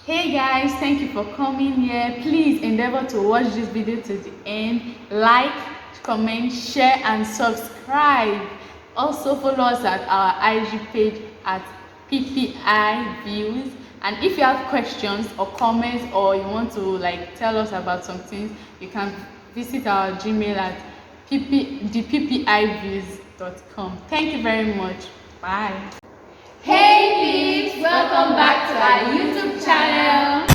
Hey guys, thank you for coming here. Please endeavor to watch this video to the end. Like, comment, share and subscribe. Also follow us at our IG page at PPI and if you have questions or comments or you want to tell us about some things, you can visit our Gmail at theppiviews.com. Thank you very much. Bye. Hey peeps, welcome back to our YouTube channel.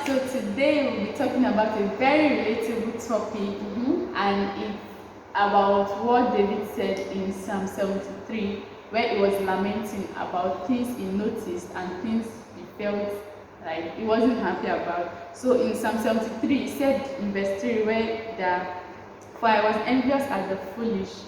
So today we'll be talking about a very relatable topic, and it's about what David said in Psalm 73, where he was lamenting about things he noticed and things he felt like he wasn't happy about. So in Psalm 73, he said in verse 3 for I was envious at the foolish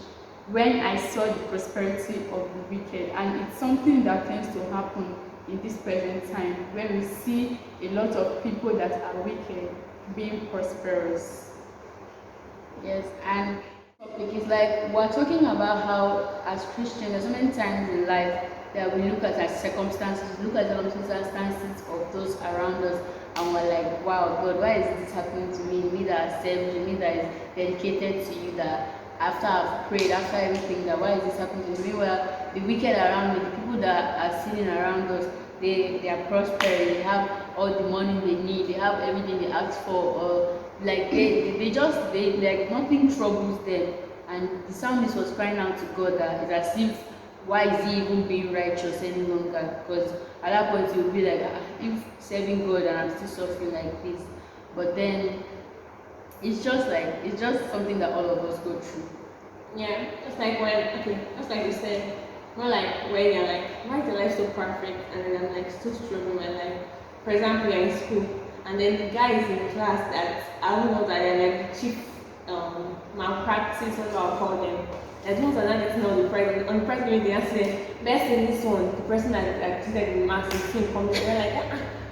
when I saw the prosperity of the wicked, and it's something that tends to happen in this present time when we see a lot of people that are wicked being prosperous. Yes, and topic is like we're talking about how as Christians there's so many times in life that we look at our circumstances, look at the circumstances of those around us, and we're like, wow, God, why is this happening to me? Me that serves you, me that is dedicated to you, that after I've prayed, after everything, that why is this happening to me? Well, the wicked around me, the people that are sitting around us, they are prospering, they have all the money they need, they have everything they ask for, or like they like nothing troubles them. And the psalmist was crying out to God that it's as if why is he even being righteous any longer? Because at that point he would be like, if serving God and I'm still suffering like this. But then it's just something that all of us go through. Yeah, just like just like you said, more like when you're like, why is your life so perfect? And then I'm like still struggling my life. For example, you're in school, and then the guy is in class that I don't know that they're like chief malpractice, what I'll call them. Like ones are not getting on the president. On the president, they are saying, best in this one, the person that cheated in maths is being coming. They're like,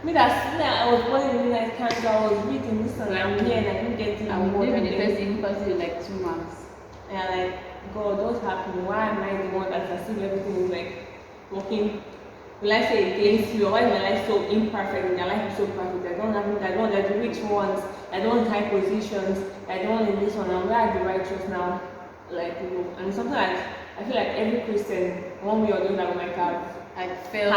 me that I was born in the midnight candle, I was reading this and I'm here and I didn't get it. I would live in the person with like 2 marks. And like, God, what's happening? Why am I the one that's as if everything is like working? Will I say against you? Or why is my life so imperfect and their life is so perfect? I don't want the rich ones, I don't want high positions, I don't want in this one, and where are the righteous now? Like, and it's something like I feel like every Christian, one way or the other, might have felt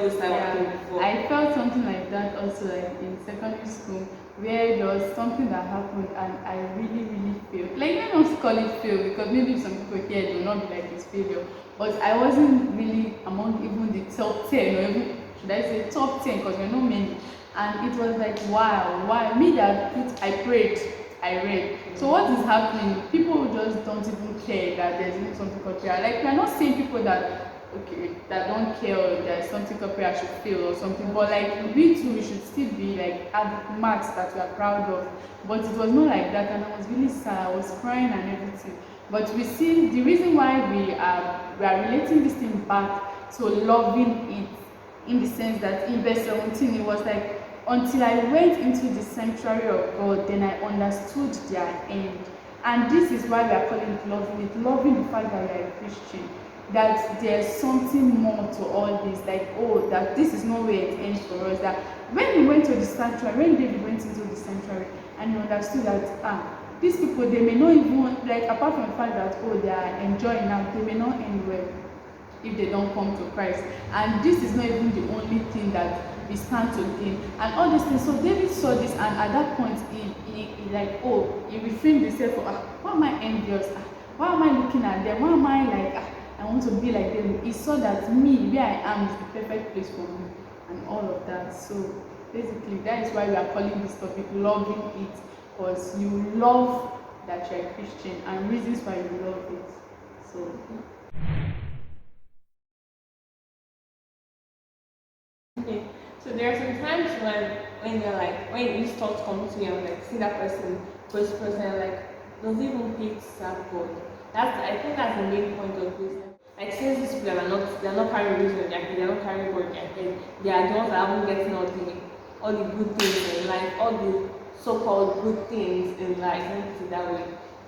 this type of thing before. I felt something like that also, like in secondary school, where there was something that happened and I really failed. Like, let not call it fail, because maybe some people here do not be like it's failure, but I wasn't really among even the top 10, or even should I say top 10, because we're not many. And it was like, wow, why me that I prayed, I read. So what is happening? People just don't even care that there's even something called prayer. Like, we're not saying people that that don't care or there's something called prayer should fail or something, but like we too, we should still be like at marks that we are proud of. But it was not like that, and I was really sad. I was crying and everything. But we see the reason why we are relating this thing back to loving it, in the sense that in verse 17 it was like, until I went into the sanctuary of God, then I understood their end. And this is why we are calling it loving the fact that we are a Christian, that there's something more to all this, like, oh, that this is not where it ends for us. That when we went to the sanctuary, when David went into the sanctuary and he understood that these people, they may not even, like, apart from the fact that, oh, they are enjoying now, they may not end well if they don't come to Christ. And this is not even the only thing that we stand to gain and all these things. So David saw this, and at that point he like, oh, he reframed himself for, why am I envious? Why am I looking at them? Why am I like, I want to be like them? He saw that me, where I am, is the perfect place for me, and all of that. So basically, that is why we are calling this topic loving it, because you love that you're a Christian and reasons why you love it. So Okay. So there are some times when you're like, when these thoughts come to you and like see that person, and like, does it even pay to serve God? I think that's the main point of this. Like since these people they're not carrying reason in their head, they're not carrying God in their head, they are the ones that haven't getting all the good things in life, all the so-called good things in life, let me put it that way.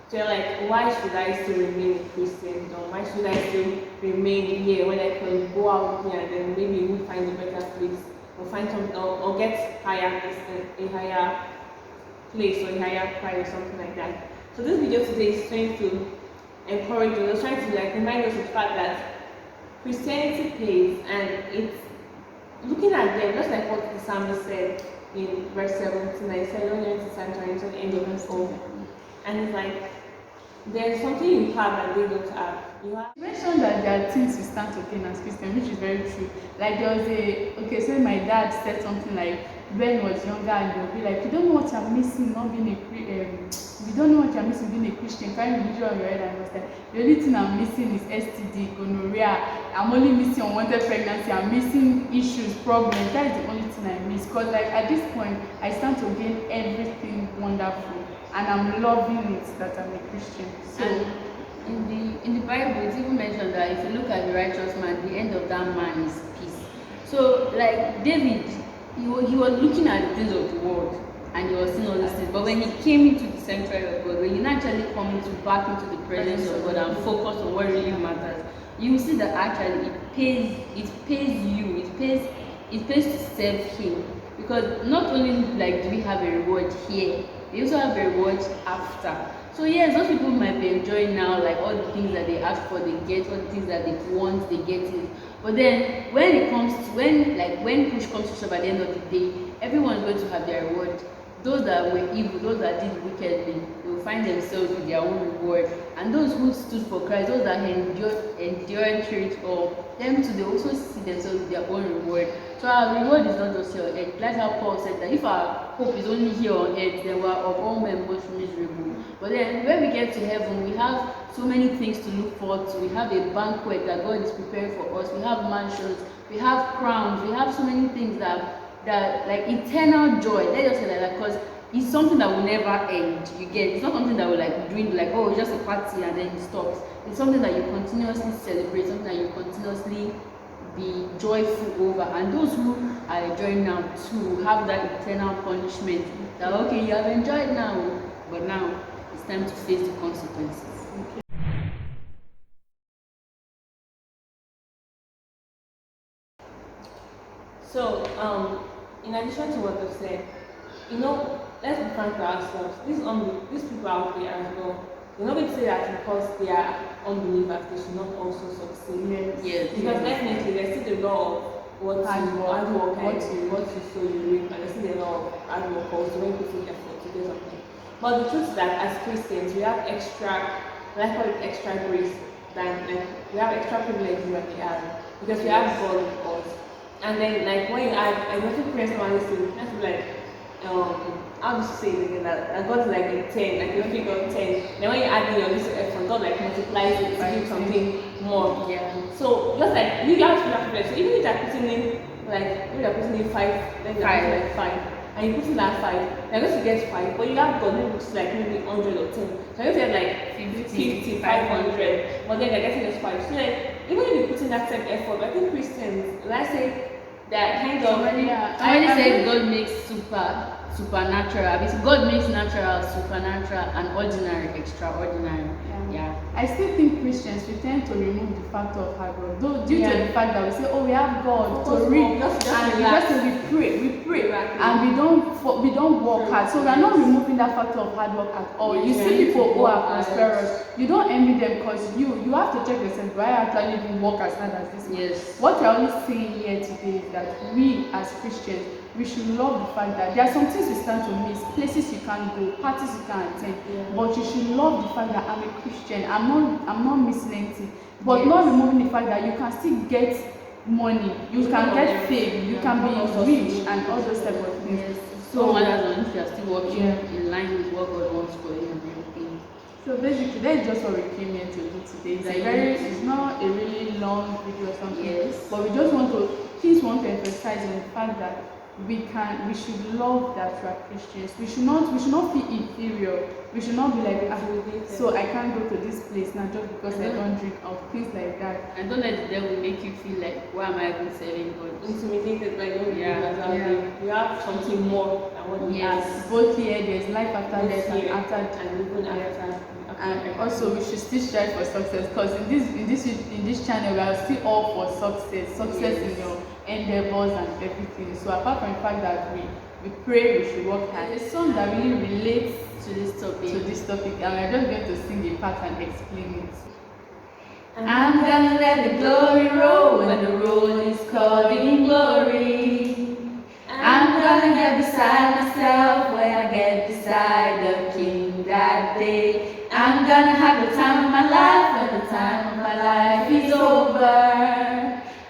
So you're like, why should I still remain in Christendom? Why should I still remain here when I can go out here and then maybe even find a better place or find something or get higher a higher place or a higher price or something like that. So this video today is trying to encourage us, trying to like remind us of the fact that Christianity pays, and it's looking at them just like what the psalmist said in verse 17. I said, "Don't enter sanctuary until the end of the world." And it's like there's something you have that they don't have. You mentioned that there are things we stand to gain as Christians, which is very true. Like there was so my dad said something like when he was younger, and they'll be like, you don't know what you're missing not being you don't know what you're missing being a Christian, carrying the video on your head. And I was like, the only thing I'm missing is STD, gonorrhea. I'm only missing unwanted pregnancy. I'm missing issues, problems. That is the only thing I miss. Because like at this point, I stand to gain everything wonderful, and I'm loving it that I'm a Christian. So. In the Bible, it's even mentioned that if you look at the righteous man, the end of that man is peace. So, like David, he was looking at the things of the world and he was seeing all these things. But when he came into the sanctuary of God, when you naturally come back into the presence of God and focus on what really matters, you will see that actually it pays you, it pays to serve Him. Because not only like do we have a reward here, we also have a reward after. So yes, those people might be enjoying now, like all the things that they ask for, they get, all the things that they want, they get it. But then when push comes to shove at the end of the day, everyone's going to have their reward. Those that were evil, those that did wickedly, they will find themselves with their own reward. And those who stood for Christ, those that endured through it all, them too, they also see themselves with their own reward. So our reward is not just here on earth. Like how Paul said that if our hope is only here on earth, then we are of all men most miserable. But then when we get to heaven, we have so many things to look forward to. We have a banquet that God is preparing for us. We have mansions, we have crowns, we have so many things that like eternal joy. Let us say that because it's something that will never end. You get, it's not something that will like dwindle, like oh, it's just a party and then it stops. It's something that you continuously celebrate, something that you continuously be joyful over. And those who are enjoying now too have that eternal punishment that okay, you have enjoyed now, but now it's time to face the consequences. Okay. So, in addition to what you said, let's be frank with ourselves. These people out there as well, we're not going to say that because they are unbelievers, they should not also succeed. Yes. Because definitely there's still the law of what you sow, you reap, and there's still the law of hard work also when you put effort to do something. But the truth is that as Christians, we have extra grace we have extra privileges than they have, because we have God with us. And then like when you add, I don't think Prince normally say, just like how do you say it again, that God is like a 10, like a figure of 10. Then when you add in your little effort, God like multiplies it to give something more. Yeah. So just like you have to privilege. So even if you're putting in five, then you're like 5. And you put in that 5, you're going to get 5, but you have God which is like maybe 100 or 10. So you're going to get like 50, 500, but then you're getting just 5. So like even if you put in that same effort, I think Christians, let's say, they're kind of somebody said God makes supernatural. God makes natural, supernatural, and ordinary extraordinary. Yeah. I still think Christians we tend to remove the factor of hard work, though due to the fact that we say, oh, we have God to read, and we pray, and we don't work hard. So we are not removing that factor of hard work at all. You see people who are prosperous, you don't envy them because you have to check yourself, do I actually even work as hard as this man? Yes. What we are only saying here today is that we as Christians, we should love the fact that there are some things we stand to miss, places you can't go, parties you can't attend, but you should love the fact that I'm a Christian, I'm not missing anything, but not removing the fact that you can still get money, you can get fame, you can be rich and all those type of things. Yes. So matters on if you are still working in line with what God wants for you and everything. So basically, that's just what we came here to do today. It's not a really long video or something, but we just want to emphasize on the fact that we should love that we are Christians. We should not feel inferior. We should not be like, so I can't go to this place now just because I don't drink out, things like that. And don't let the devil make you feel like, why am I even serving God? Intimidated by the You have something more than what we have. Both here, there's life after death and after, and even after. and also we should still strive for success, because in this channel we are still all for success in your endeavors and everything. So apart from the fact that we pray, we should work hard. There's a song that really relates To this topic. and we're just going to sing a part and explain it. I'm gonna let the glory roll when the roll is called in glory. I'm gonna get beside myself when I get beside the King that day. I'm gonna have the time of my life when the time of my life is over.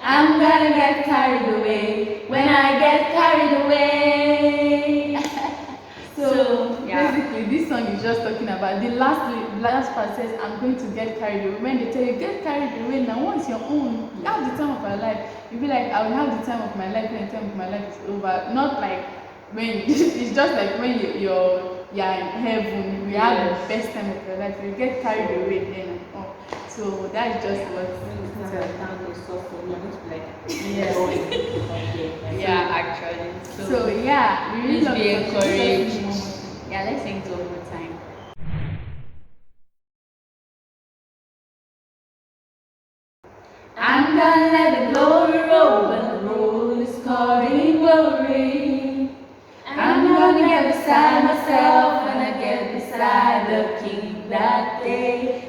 I'm gonna get carried away when I get carried away. So basically, this song is just talking about the last part says, I'm going to get carried away. When they tell you get carried away, now once you're on, you have the time of your life. You'll be like, I will have the time of my life when the time of my life is over. Not like when it's just like when you're in heaven, you have the best time of your life. You get carried away then and all. So that's just what actually. So yeah, we really Please be love encouraged. Yeah, let's sing it one more time. I'm gonna let the glory roll when the roll is called in glory. I'm gonna get beside myself when I get beside the King that day.